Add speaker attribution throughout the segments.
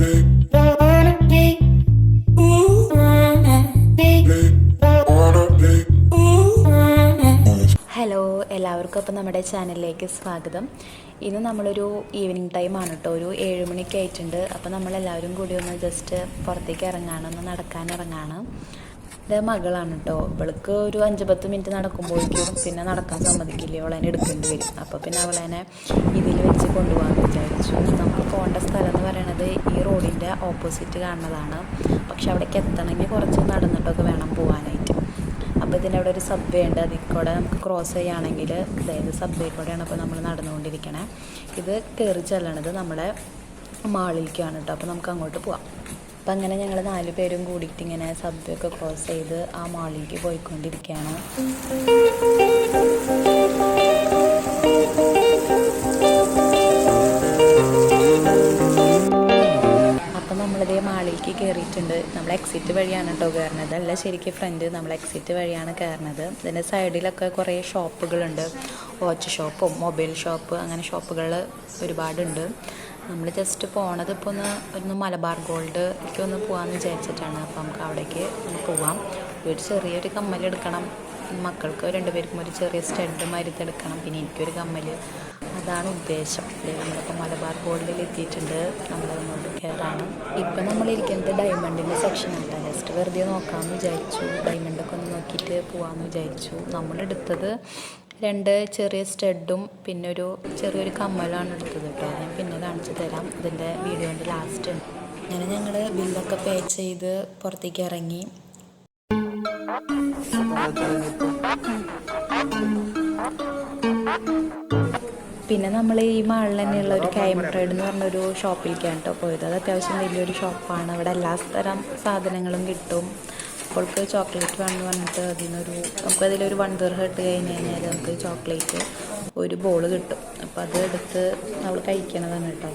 Speaker 1: Hello, എല്ലാവർക്കും അപ്പം നമ്മുടെ ചാനലിലേക്ക് സ്വാഗതം. ഇന്ന് നമ്മളൊരു ഈവനിങ് ടൈമാണ് കേട്ടോ, ഒരു 7 മണിക്ക് ആയിട്ടുണ്ട്. അപ്പോൾ നമ്മളെല്ലാവരും കൂടി ഒന്ന് ജസ്റ്റ് പുറത്തേക്ക് ഇറങ്ങാണ്, ഒന്ന് നടക്കാൻ ഇറങ്ങാണ്. ഇത് മകളാണ് കേട്ടോ. ഇവൾക്ക് ഒരു 5-10 മിനിറ്റ് നടക്കുമ്പോഴേക്കും പിന്നെ നടക്കാൻ സമ്മതിക്കില്ല, അവളെന്നെ എടുക്കേണ്ടി വരും. അപ്പോൾ പിന്നെ അവളെന്നെ ഇതിൽ വെച്ച് കൊണ്ടുപോകാമെന്ന് വിചാരിച്ചു. നമുക്ക് പോകേണ്ട സ്ഥലം എന്ന് പറയുന്നത് ഈ റോഡിൻ്റെ ഓപ്പോസിറ്റ് കാണുന്നതാണ്. പക്ഷെ അവിടേക്ക് എത്തണമെങ്കിൽ കുറച്ച് നടന്നിട്ടൊക്കെ വേണം പോകാനായിട്ട്. അപ്പോൾ ഇതിൻ്റെ അവിടെ ഒരു സബ്വേ ഉണ്ട്, അതിൽ കൂടെ നമുക്ക് ക്രോസ് ചെയ്യുകയാണെങ്കിൽ അതായത് സബ്വേ കൂടെയാണ് ഇപ്പോൾ നമ്മൾ നടന്നുകൊണ്ടിരിക്കണേ. ഇത് കയറി ചെല്ലണത് നമ്മുടെ മാളിലേക്കാണ് കേട്ടോ. അപ്പോൾ നമുക്ക് അങ്ങോട്ട് പോവാം. അപ്പം അങ്ങനെ ഞങ്ങൾ 4 പേരും കൂടിയിട്ട് ഇങ്ങനെ സബ്വേ ഒക്കെ ക്രോസ് ചെയ്ത് ആ മാളിലേക്ക് പോയിക്കൊണ്ടിരിക്കുകയാണ്. നമ്മളിതേ മാളിലേക്ക് കയറിയിട്ടുണ്ട്. നമ്മൾ എക്സിറ്റ് വഴിയാണ് കേട്ടോ കയറുന്നത്, അല്ല ശരിക്കും ഫ്രണ്ട് നമ്മൾ എക്സിറ്റ് വഴിയാണ് കയറുന്നത്. ഇതിൻ്റെ സൈഡിലൊക്കെ കുറേ ഷോപ്പുകളുണ്ട്, വാച്ച് ഷോപ്പും മൊബൈൽ ഷോപ്പ്, അങ്ങനെ ഷോപ്പുകൾ ഒരുപാടുണ്ട്. നമ്മൾ ജസ്റ്റ് പോണത് ഇപ്പോൾ ഒന്ന് മലബാർ ഗോൾഡിലേക്ക് ഒന്ന് പോകാമെന്ന് വിചാരിച്ചിട്ടാണ്. അപ്പോൾ നമുക്ക് അവിടേക്ക് പോവാം. ഒരു ചെറിയൊരു കമ്മലെടുക്കണം, മക്കൾക്ക് 2 പേർക്കും ഒരു ചെറിയ സ്റ്റഡ് മരുത്തെടുക്കണം, പിന്നെ എനിക്കൊരു കമ്മൽ. അതാണ് ഉദ്ദേശം. നമ്മളിപ്പോൾ മലബാർ ഗോൾഡിൽ എത്തിയിട്ടുണ്ട്, നമ്മളതിനോട് കയറാണ്. ഇപ്പം നമ്മളിരിക്കുന്നത് ഡയമണ്ടിൻ്റെ സെക്ഷനാണ്. ജസ്റ്റ് വെറുതെ നോക്കാമെന്ന് വിചാരിച്ചു, ഡയമണ്ടൊക്കെ ഒന്ന് നോക്കിയിട്ട് പോകാമെന്ന് വിചാരിച്ചു. നമ്മളെടുത്തത് 2 ചെറിയ സ്റ്റഡും പിന്നെ ഒരു ചെറിയൊരു കമ്മലാണ് എടുത്തത് കേട്ടോ. ഞാൻ പിന്നെ കാണിച്ചു തരാം, ഇതിൻ്റെ വീഡിയോൻ്റെ ലാസ്റ്റ്. അങ്ങനെ ഞങ്ങൾ ബില്ലൊക്കെ പേ ചെയ്ത് പുറത്തേക്ക് ഇറങ്ങി. പിന്നെ നമ്മൾ ഈ മാളിൽ തന്നെയുള്ള ഒരു ക്യാമറേഡ് എന്ന് പറഞ്ഞൊരു ഷോപ്പിലേക്കാണ് കേട്ടോ പോയത്. അത് അത്യാവശ്യം വലിയൊരു ഷോപ്പാണ്, അവിടെ എല്ലാ തരം സാധനങ്ങളും കിട്ടും. അവൾക്ക് ചോക്ലേറ്റ് വേണമെന്ന് പറഞ്ഞിട്ട് നമുക്കതിലൊരു 1 ദിർഹം ഇട്ട് കഴിഞ്ഞാൽ നമുക്ക് ചോക്ലേറ്റ് ഒരു ബോൾ കിട്ടും. അപ്പോൾ അത് എടുത്ത് അവൾ കഴിക്കണതാണ് കേട്ടോ.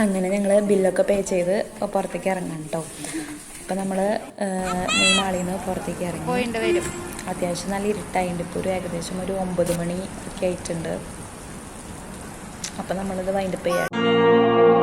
Speaker 1: അങ്ങനെ ഞങ്ങൾ ബില്ലൊക്കെ പേ ചെയ്ത് പുറത്തേക്ക് ഇറങ്ങാം കേട്ടോ. അപ്പം നമ്മൾ മാളിൽ നിന്ന് പുറത്തേക്ക് ഇറങ്ങി വരും. അത്യാവശ്യം നല്ല ഇരുട്ടായിട്ടുണ്ട്, ഇപ്പോൾ ഏകദേശം ഒരു 9 മണി ഒക്കെ ആയിട്ടുണ്ട്. അപ്പം നമ്മളിത് വൈൻഡപ്പ് ചെയ്യാം.